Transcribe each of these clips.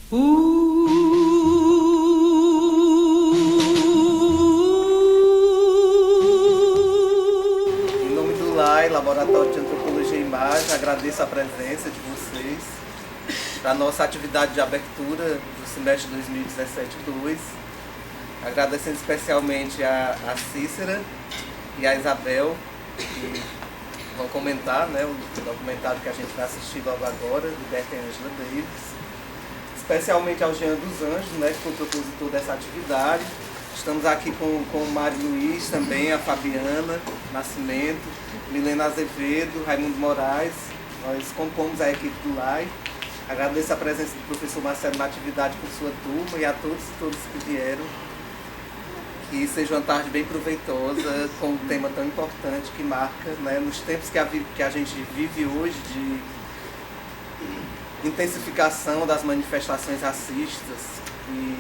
Em nome do LAI, Laboratório de Antropologia e Imagem, agradeço a presença de vocês para a nossa atividade de abertura do semestre 2017-2, agradecendo especialmente a Cícera e a Isabel, que vão comentar, né, o documentário que a gente vai assistir logo agora, Liberta Angela Davis. Especialmente ao Jean dos Anjos, né, que foi o propositor dessa atividade. Estamos aqui com o Mário Luiz também, a Fabiana Nascimento, Milena Azevedo, Raimundo Moraes. Nós compomos a equipe do LAI. Agradeço a presença do professor Marcelo na atividade com sua turma e a todos e todas que vieram. Que seja uma tarde bem proveitosa, com um tema tão importante que marca, né, nos tempos que a gente vive hoje de intensificação das manifestações racistas e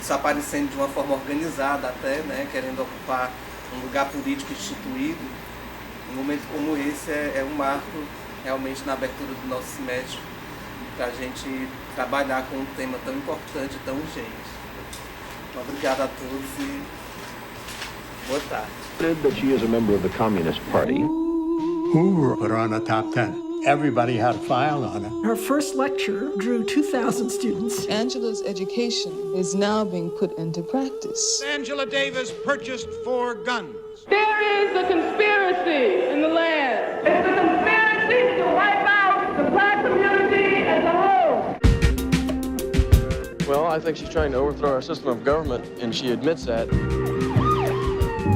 isso aparecendo de uma forma organizada até, né, querendo ocupar um lugar político instituído. Um momento como esse é um marco realmente na abertura do nosso semestre para a gente trabalhar com um tema tão importante e tão urgente. Obrigado a todos e boa tarde. That she is a member of the Communist Party. Who put her on the top 10? Everybody had a file on her. Her first lecture drew 2,000 students. Angela's education is now being put into practice. Angela Davis purchased 4 guns. There is a conspiracy in the land. It's a conspiracy to wipe out the black community as a whole. Well, I think she's trying to overthrow our system of government, and she admits that.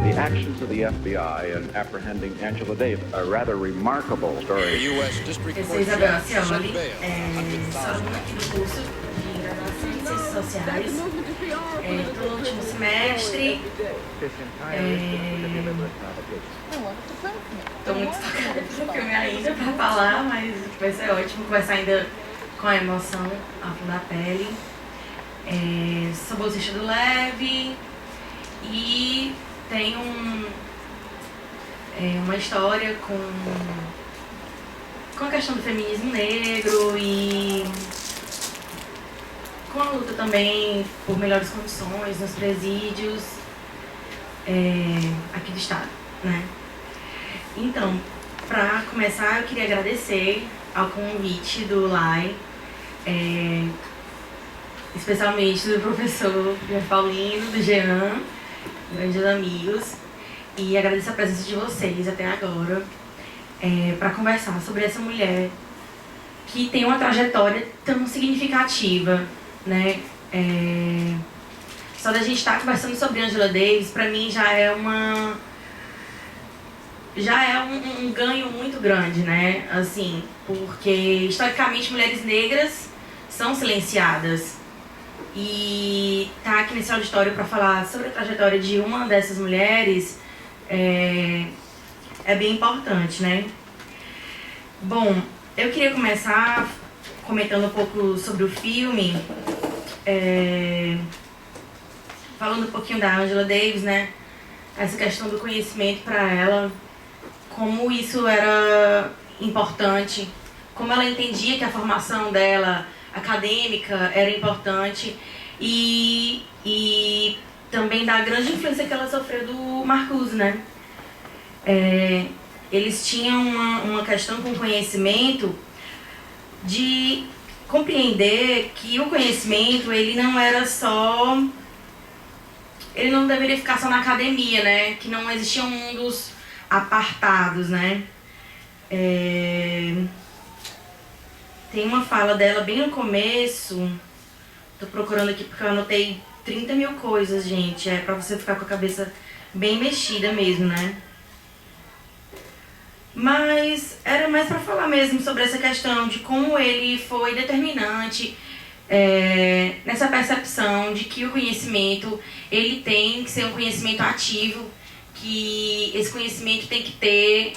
The actions of the FBI in apprehending Angela Davis, a rather remarkable story. The U.S. District Eu sou Isabel Cioli, sou aluna aqui do curso de graduação em Ciências Sociais. Estou no último semestre. Estou muito tocada pelo filme ainda para falar, mas vai ser ótimo conversar ainda com a emoção à flor da pele. Sou bolsista do LEB e tenho uma história com a questão do feminismo negro e com a luta também por melhores condições nos presídios aqui do estado, né? Então, para começar, eu queria agradecer ao convite do LAI, especialmente do professor Paulino, do Jean, grandes amigos, e agradeço a presença de vocês até agora para conversar sobre essa mulher que tem uma trajetória tão significativa, né? Só da gente estar conversando sobre Angela Davis, para mim já é um ganho muito grande, né? Assim, porque historicamente mulheres negras são silenciadas. E estar aqui nesse auditório para falar sobre a trajetória de uma dessas mulheres é bem importante, né? Bom, eu queria começar comentando um pouco sobre o filme, falando um pouquinho da Angela Davis, né? Essa questão do conhecimento para ela, como isso era importante, como ela entendia que a formação dela acadêmica era importante e também da grande influência que ela sofreu do Marcuse, né? Eles tinham uma questão com o conhecimento de compreender que o conhecimento, ele não deveria ficar só na academia, né? Que não existiam mundos apartados, né? Tem uma fala dela bem no começo, tô procurando aqui porque eu anotei 30 mil coisas, gente, pra você ficar com a cabeça bem mexida mesmo, né? Mas era mais pra falar mesmo sobre essa questão de como ele foi determinante nessa percepção de que o conhecimento, ele tem que ser um conhecimento ativo, que esse conhecimento tem que ter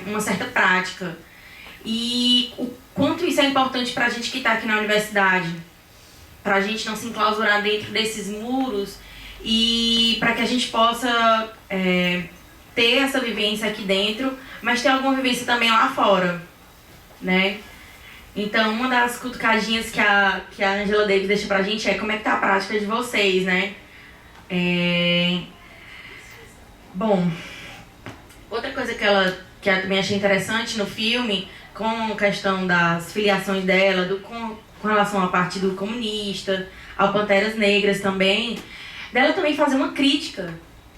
uma certa prática. E o quanto isso é importante para a gente que está aqui na universidade, para a gente não se enclausurar dentro desses muros e para que a gente possa ter essa vivência aqui dentro, mas ter alguma vivência também lá fora, né? Então, uma das cutucadinhas que a Angela Davis deixa pra gente é como é que tá a prática de vocês, né? Bom, outra coisa que eu também achei interessante no filme, com a questão das filiações dela, com relação ao Partido Comunista, ao Panteras Negras também, dela também fazer uma crítica,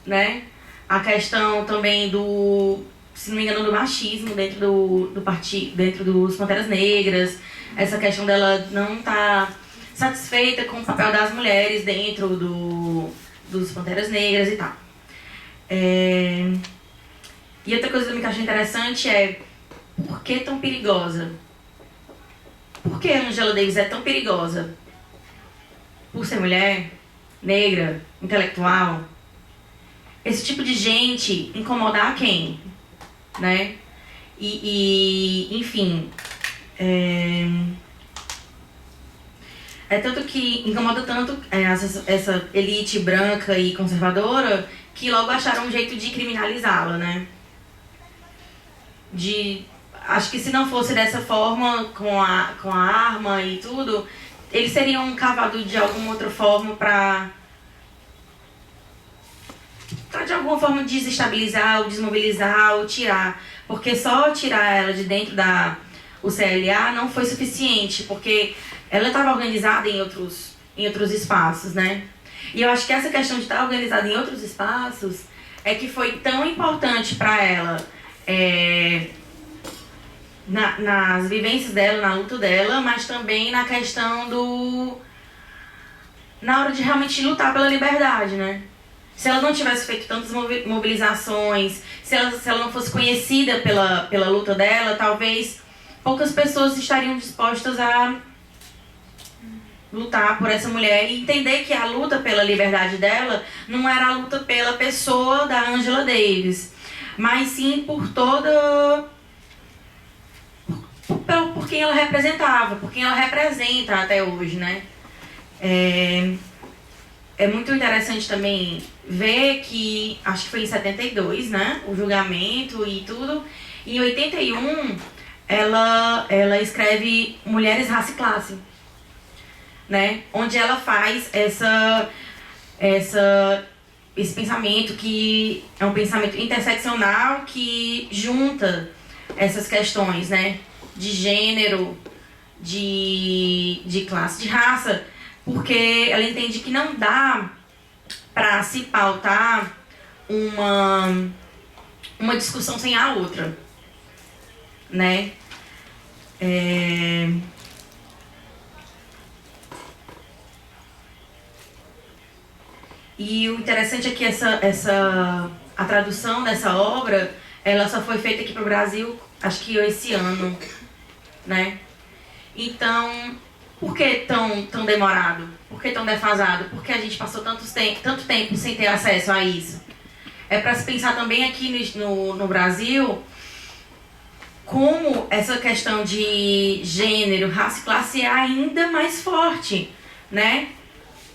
né? A questão também do, se não me engano, do machismo dentro do partido, dentro dos Panteras Negras, essa questão dela não estar satisfeita com o papel das mulheres dentro dos Panteras Negras e tal. E outra coisa também que eu achei interessante é por que tão perigosa? Por que a Angela Davis é tão perigosa? Por ser mulher, negra, intelectual? Esse tipo de gente incomodar quem? Né? Enfim, é tanto que incomoda tanto essa elite branca e conservadora que logo acharam um jeito de criminalizá-la, né? Acho que se não fosse dessa forma, com a arma e tudo, eles seriam cavados de alguma outra forma para de alguma forma desestabilizar, ou desmobilizar, ou tirar. Porque só tirar ela de dentro o CLA não foi suficiente, porque ela estava organizada em outros espaços, né? E eu acho que essa questão de estar organizada em outros espaços é que foi tão importante para ela, nas vivências dela, na luta dela, mas também na questão na hora de realmente lutar pela liberdade, né? Se ela não tivesse feito tantas mobilizações, se ela não fosse conhecida pela luta dela, talvez poucas pessoas estariam dispostas a lutar por essa mulher e entender que a luta pela liberdade dela não era a luta pela pessoa da Angela Davis, mas sim por quem ela representava, por quem ela representa até hoje, né? É muito interessante também ver que, acho que foi em 72, né, o julgamento e tudo. Em 81, ela escreve Mulheres, Raça e Classe, né, onde ela faz esse pensamento que é um pensamento interseccional que junta essas questões, né, de gênero, de classe, de raça, porque ela entende que não dá para se pautar uma discussão sem a outra, né? E o interessante é que a tradução dessa obra, ela só foi feita aqui para o Brasil, acho que esse ano, né? Então, por que tão demorado? Por que tão defasado? Porque a gente passou tanto tempo sem ter acesso a isso. É para se pensar também aqui no Brasil como essa questão de gênero, raça e classe é ainda mais forte, né?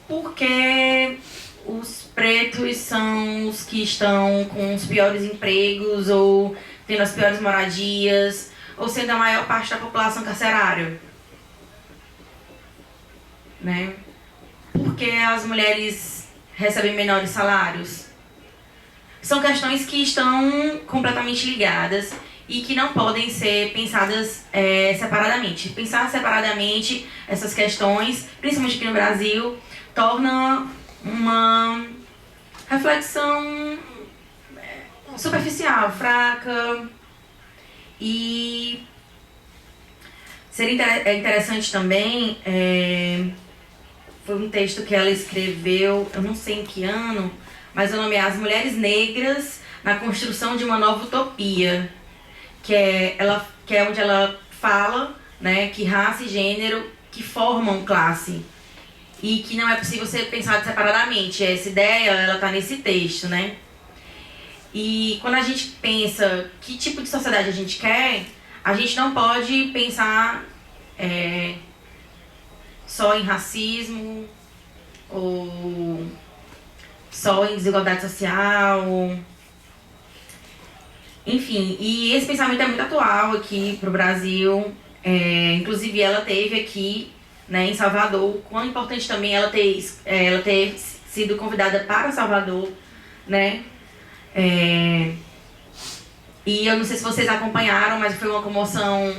Porque os pretos são os que estão com os piores empregos ou tendo as piores moradias ou sendo a maior parte da população carcerária, né? Porque as mulheres recebem menores salários. São questões que estão completamente ligadas e que não podem ser pensadas separadamente. Pensar separadamente essas questões, principalmente aqui no Brasil, torna uma reflexão superficial, fraca. E seria interessante também, foi um texto que ela escreveu, eu não sei em que ano, mas o nome é As Mulheres Negras na Construção de uma Nova Utopia, que é onde ela fala, né, que raça e gênero que formam classe e que não é possível ser pensado separadamente. Essa ideia, ela está nesse texto, né? E quando a gente pensa que tipo de sociedade a gente quer, a gente não pode pensar só em racismo ou só em desigualdade social. Enfim, e esse pensamento é muito atual aqui pro Brasil. Inclusive ela teve aqui, né, em Salvador. Quão importante também ela ter sido convidada para Salvador, né? E eu não sei se vocês acompanharam, mas foi uma comoção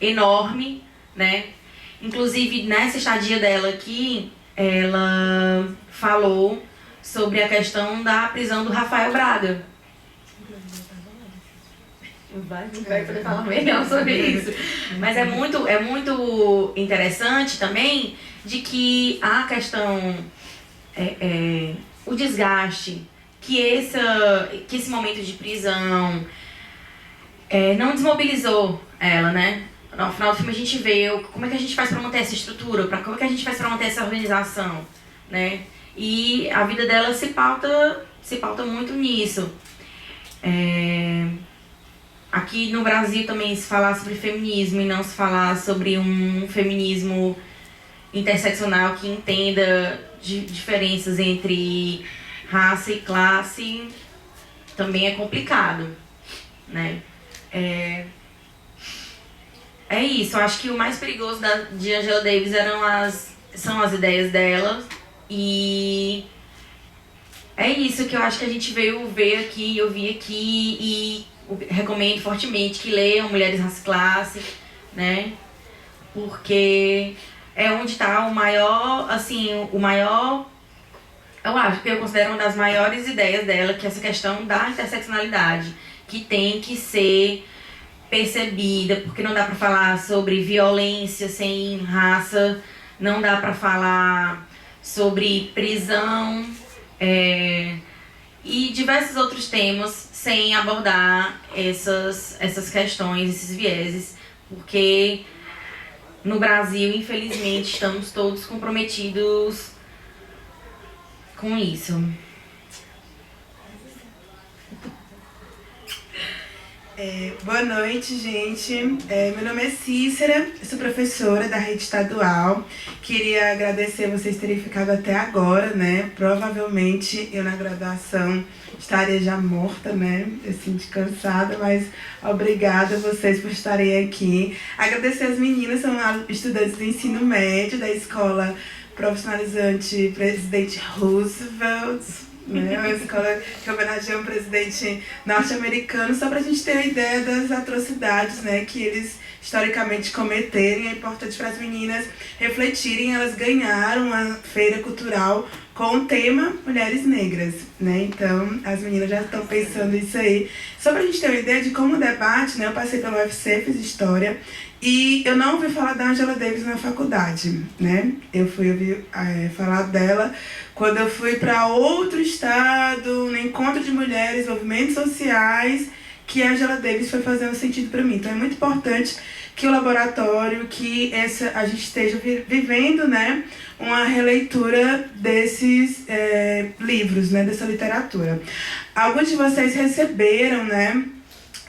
enorme, né? Inclusive, nessa estadia dela aqui, ela falou sobre a questão da prisão do Rafael Braga. Vai poder falar melhor sobre isso. Mas é muito interessante também de que a questão, o desgaste, que esse momento de prisão não desmobilizou ela, né? No final do filme a gente vê como é que a gente faz para manter essa estrutura, como é que a gente faz para manter essa organização, né? E a vida dela se pauta muito nisso. Aqui no Brasil também se falar sobre feminismo e não se falar sobre um feminismo interseccional que entenda diferenças entre raça e classe também é complicado, né? É isso, eu acho que o mais perigoso de Angela Davis são as ideias dela, e é isso que eu acho que a gente veio ver aqui, eu vi aqui, e recomendo fortemente que leiam Mulheres, Raça e Classe, né? Porque é onde está o maior, eu acho que eu considero uma das maiores ideias dela, que é essa questão da interseccionalidade, que tem que ser percebida, porque não dá para falar sobre violência sem raça, não dá para falar sobre prisão e diversos outros temas sem abordar essas questões, esses vieses, porque no Brasil, infelizmente, estamos todos comprometidos com isso. Boa noite, gente. Meu nome é Cícera, eu sou professora da rede estadual. Queria agradecer vocês terem ficado até agora, né? Provavelmente eu na graduação estaria já morta, né? Assim, de cansada, mas obrigada a vocês por estarem aqui. Agradecer as meninas, são estudantes do ensino médio da Escola Profissionalizante Presidente Roosevelt, né? Uma escola que homenageia um presidente norte-americano, só para a gente ter a ideia das atrocidades, né, que eles historicamente cometerem. É importante para as meninas refletirem. Elas ganharam uma feira cultural com o tema Mulheres Negras, né? Então as meninas já estão pensando isso aí. Só para a gente ter uma ideia de como o debate, né? Eu passei pelo UFC, fiz história, e eu não ouvi falar da Angela Davis na faculdade, né? Eu fui ouvir falar dela quando eu fui para outro estado, no encontro de mulheres, movimentos sociais, que a Angela Davis foi fazendo sentido para mim. Então é muito importante que o laboratório, que a gente esteja vivendo, né, uma releitura desses livros, né, dessa literatura. Alguns de vocês receberam, né,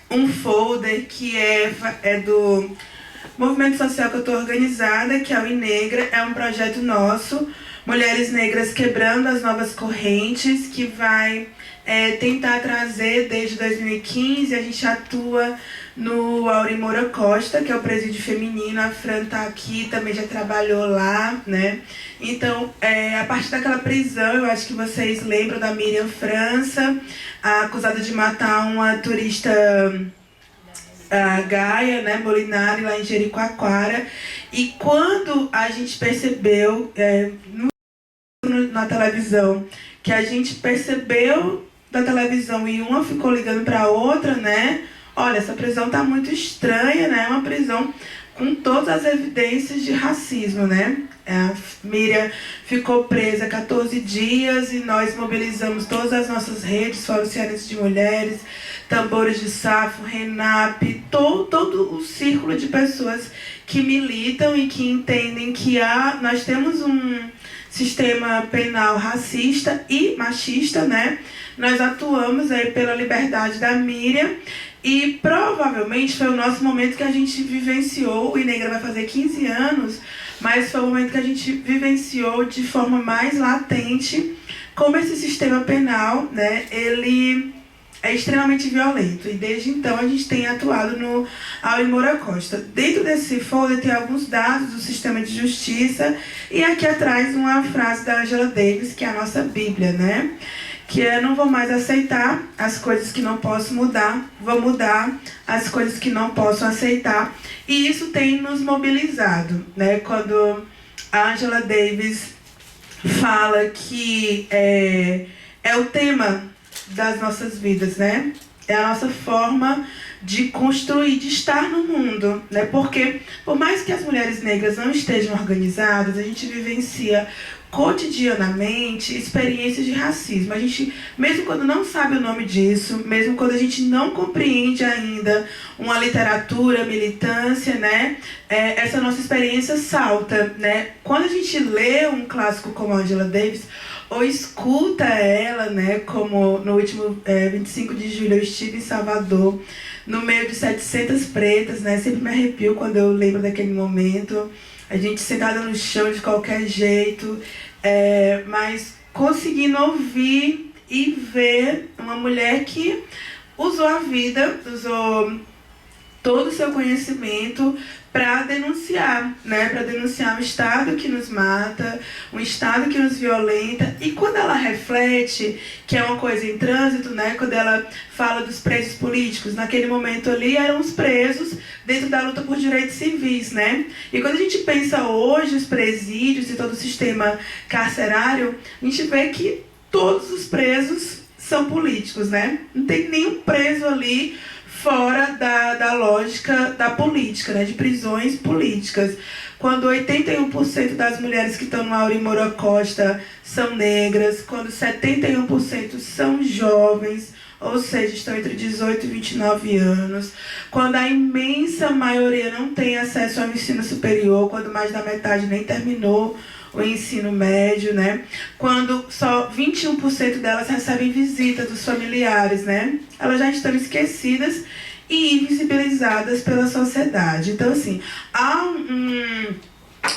um folder que é do movimento social que eu estou organizada, que é o INEGRA, é um projeto nosso, Mulheres Negras Quebrando as Novas Correntes, que vai tentar trazer desde 2015, a gente atua no Auri Moura Costa, que é o presídio feminino. A Fran tá aqui, também já trabalhou lá, né? Então, a partir daquela prisão, eu acho que vocês lembram da Miriam França, acusada de matar uma turista Gaia, né, Molinari, lá em Jericoacoara. E quando a gente percebeu na televisão, que a gente percebeu da televisão e uma ficou ligando para a outra, né? Olha, essa prisão tá muito estranha, né? É uma prisão com todas as evidências de racismo, né? A Miriam ficou presa 14 dias e nós mobilizamos todas as nossas redes, Fórum Cearense de Mulheres, Tambores de Safo, RENAP, todo o círculo de pessoas que militam e que entendem que nós temos um sistema penal racista e machista, né? Nós atuamos aí pela liberdade da Miriam e provavelmente foi o nosso momento que a gente vivenciou. O INEGRA vai fazer 15 anos, mas foi o momento que a gente vivenciou de forma mais latente como esse sistema penal, né, ele é extremamente violento. E desde então a gente tem atuado no Áureo Moura Costa. Dentro desse folder tem alguns dados do sistema de justiça e aqui atrás uma frase da Angela Davis, que é a nossa Bíblia, né? Que é: não vou mais aceitar as coisas que não posso mudar, vou mudar as coisas que não posso aceitar. E isso tem nos mobilizado, né? Quando a Angela Davis fala que é o tema das nossas vidas, né? É a nossa forma de construir, de estar no mundo, né? Porque, por mais que as mulheres negras não estejam organizadas, a gente vivencia cotidianamente experiências de racismo. A gente, mesmo quando não sabe o nome disso, mesmo quando a gente não compreende ainda uma literatura, militância, né? Essa nossa experiência salta, né? Quando a gente lê um clássico como Angela Davis, ou escuta ela, né? Como no último 25 de julho eu estive em Salvador, no meio de 700 pretas, né? Sempre me arrepio quando eu lembro daquele momento. A gente sentada no chão de qualquer jeito, mas conseguindo ouvir e ver uma mulher que usou a vida, usou todo o seu conhecimento para denunciar, né? Para denunciar o Estado que nos mata, um Estado que nos violenta. E quando ela reflete, que é uma coisa em trânsito, né? Quando ela fala dos presos políticos, naquele momento ali eram os presos dentro da luta por direitos civis, né? E quando a gente pensa hoje os presídios e todo o sistema carcerário, a gente vê que todos os presos são políticos, né? Não tem nenhum preso ali fora da lógica da política, né, de prisões políticas. Quando 81% das mulheres que estão no Áureo Moura Costa são negras, quando 71% são jovens, ou seja, estão entre 18 e 29 anos, quando a imensa maioria não tem acesso ao ensino superior, quando mais da metade nem terminou o ensino médio, né? Quando só 21% delas recebem visita dos familiares, né? Elas já estão esquecidas e invisibilizadas pela sociedade. Então, assim, há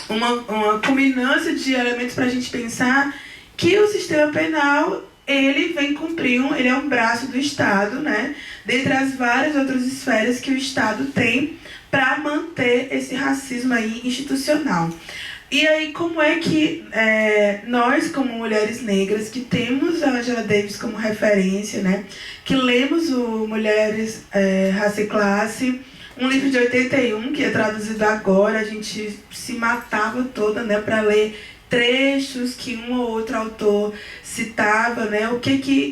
uma culminância de elementos para a gente pensar que o sistema penal, ele vem cumprir, ele é um braço do Estado, né? Dentre as várias outras esferas que o Estado tem para manter esse racismo aí institucional. E aí, como é que nós, como mulheres negras, que temos a Angela Davis como referência, né, que lemos o Mulheres, Raça e Classe, um livro de 81, que é traduzido agora, a gente se matava toda, né, para ler trechos que um ou outro autor citava, né,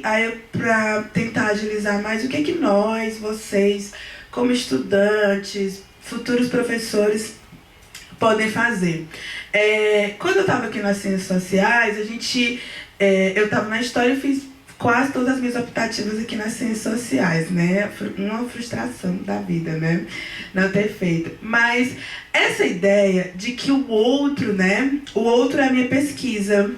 aí para tentar agilizar mais, o que nós, vocês, como estudantes, futuros professores, podem fazer. Quando eu estava aqui nas Ciências Sociais, eu estava na História e fiz quase todas as minhas optativas aqui nas Ciências Sociais, né? Uma frustração da vida, né? Não ter feito. Mas essa ideia de que o outro, né? O outro é a minha pesquisa.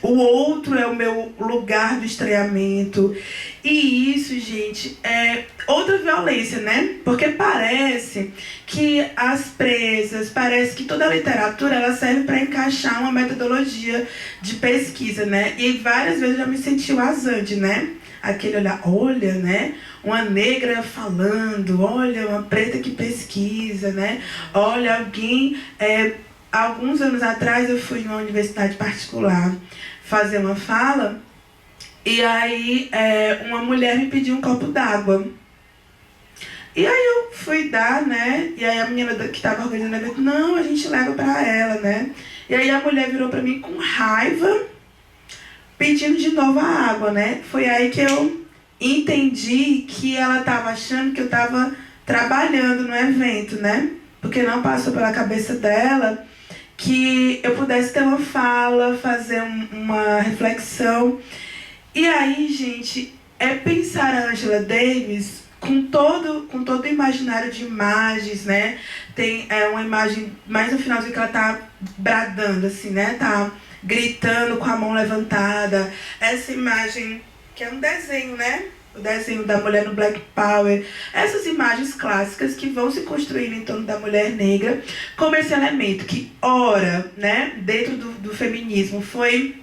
O outro é o meu lugar do estranhamento. E isso, gente, é outra violência, né? Porque parece que as presas, parece que toda a literatura ela serve para encaixar uma metodologia de pesquisa, né? E várias vezes eu já me senti o Azande, né? Aquele olhar, olha, né? Uma negra falando, olha, uma preta que pesquisa, né? Olha, alguém... alguns anos atrás eu fui numa universidade particular fazer uma fala e aí uma mulher me pediu um copo d'água. E aí eu fui dar, né? E aí a menina que estava organizando o evento, não, a gente leva para ela, né? E aí a mulher virou para mim com raiva, pedindo de novo a água, né? Foi aí que eu entendi que ela estava achando que eu estava trabalhando no evento, né? Porque não passou pela cabeça dela que eu pudesse ter uma fala, fazer uma reflexão. E aí, gente, pensar a Angela Davis com todo o imaginário de imagens, né? Tem uma imagem mais no finalzinho que ela tá bradando, assim, né? Tá gritando com a mão levantada. Essa imagem, que é um desenho, né? O desenho da mulher no Black Power, essas imagens clássicas que vão se construindo em torno da mulher negra, como esse elemento que, ora, né, dentro do feminismo, foi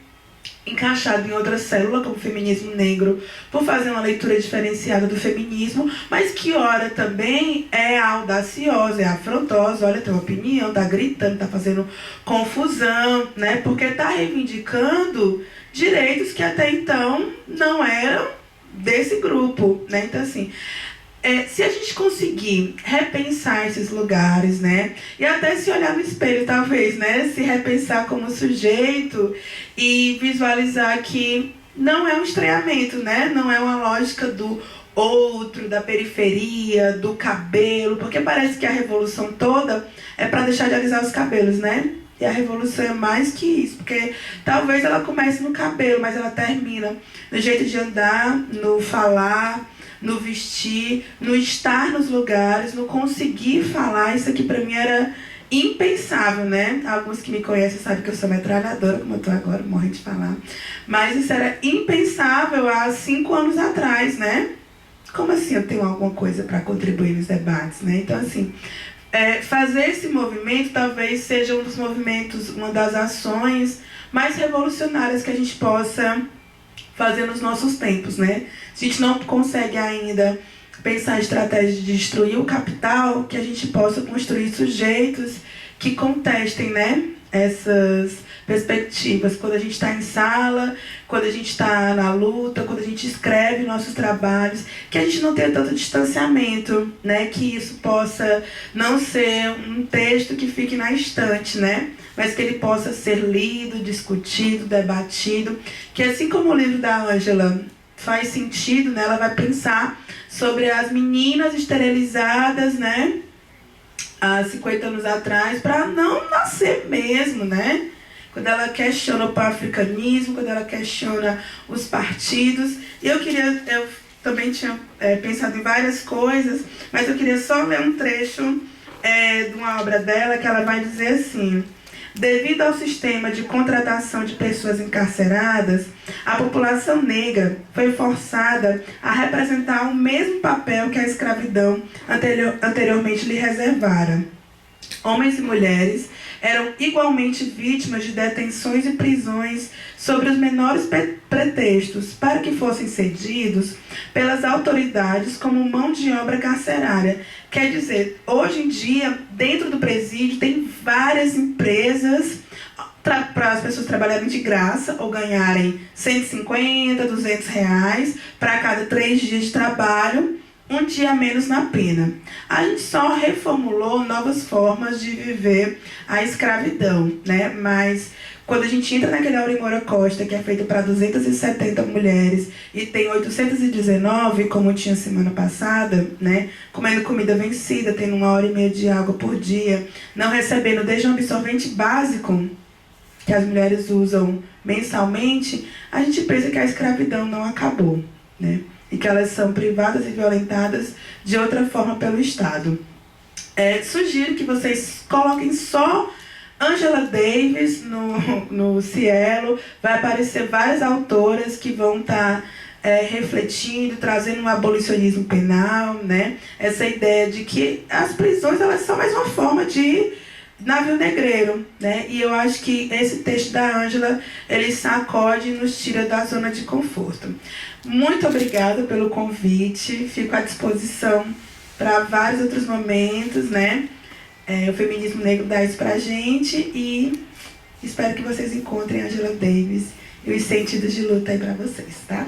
encaixado em outra célula, como o feminismo negro, por fazer uma leitura diferenciada do feminismo, mas que ora também é audaciosa, é afrontosa, olha, tem uma opinião, tá gritando, tá fazendo confusão, né? Porque tá reivindicando direitos que até então não eram desse grupo, né? Então, assim, se a gente conseguir repensar esses lugares, né, e até se olhar no espelho, talvez, né, se repensar como sujeito e visualizar que não é um estranhamento, né, não é uma lógica do outro, da periferia, do cabelo, porque parece que a revolução toda é para deixar de alisar os cabelos, né? E a revolução é mais que isso, porque talvez ela comece no cabelo, mas ela termina no jeito de andar, no falar, no vestir, no estar nos lugares, no conseguir falar. Isso aqui pra mim era impensável, né? Alguns que me conhecem sabem que eu sou metralhadora, como eu tô agora, morrendo de falar. Mas isso era impensável há 5 anos atrás, né? Como assim eu tenho alguma coisa para contribuir nos debates, né? Então, assim, fazer esse movimento talvez seja um dos movimentos, uma das ações mais revolucionárias que a gente possa fazer nos nossos tempos, né? Se a gente não consegue ainda pensar em estratégias de destruir o capital, que a gente possa construir sujeitos que contestem, né, essas perspectivas. Quando a gente está em sala, quando a gente está na luta, quando a gente escreve nossos trabalhos, que a gente não tenha tanto distanciamento, né, que isso possa não ser um texto que fique na estante, né, mas que ele possa ser lido, discutido, debatido, que assim como o livro da Ângela faz sentido, né, ela vai pensar sobre as meninas esterilizadas, né, há 50 anos atrás, para não nascer mesmo, né? Quando ela questiona o pan-africanismo, quando ela questiona os partidos. Eu também tinha pensado em várias coisas, mas eu queria só ler um trecho de uma obra dela, que ela vai dizer assim: devido ao sistema de contratação de pessoas encarceradas, a população negra foi forçada a representar o mesmo papel que a escravidão anteriormente lhe reservara. Homens e mulheres eram igualmente vítimas de detenções e prisões sobre os menores pretextos para que fossem cedidos pelas autoridades como mão de obra carcerária. Quer dizer, hoje em dia, dentro do presídio, tem várias empresas para as pessoas trabalharem de graça ou ganharem 150, 200 reais para cada 3 dias de trabalho, um dia a menos na pena. A gente só reformulou novas formas de viver a escravidão, né? Mas quando a gente entra naquele Aurimora Costa, que é feito para 270 mulheres, e tem 819, como tinha semana passada, né? Comendo comida vencida, tendo 1h30 de água por dia, não recebendo desde um absorvente básico que as mulheres usam mensalmente, a gente pensa que a escravidão não acabou, né? E que elas são privadas e violentadas de outra forma pelo Estado. Sugiro que vocês coloquem só Angela Davis no Cielo. Vai aparecer várias autoras que vão estar refletindo, trazendo um abolicionismo penal, né? Essa ideia de que as prisões elas são mais uma forma de navio negreiro, né? E eu acho que esse texto da Ângela, ele sacode e nos tira da zona de conforto. Muito obrigada pelo convite, fico à disposição para vários outros momentos, né? O feminismo negro dá isso pra gente e espero que vocês encontrem a Angela Davis e os sentidos de luta aí para vocês, tá?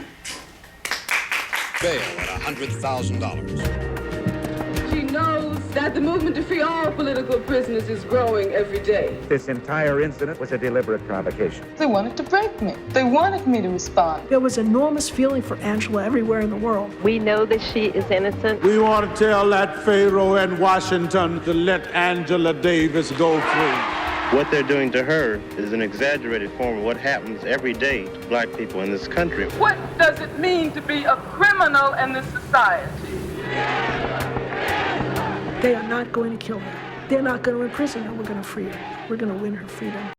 Bail at $100,000. She knows that the movement to free all political prisoners is growing every day. This entire incident was a deliberate provocation. They wanted to break me. They wanted me to respond. There was enormous feeling for Angela everywhere in the world. We know that she is innocent. We want to tell that Pharaoh in Washington to let Angela Davis go free. What they're doing to her is an exaggerated form of what happens every day to black people in this country. What does it mean to be a criminal in this society? They are not going to kill her. They're not going to imprison her. We're going to free her. We're going to win her freedom.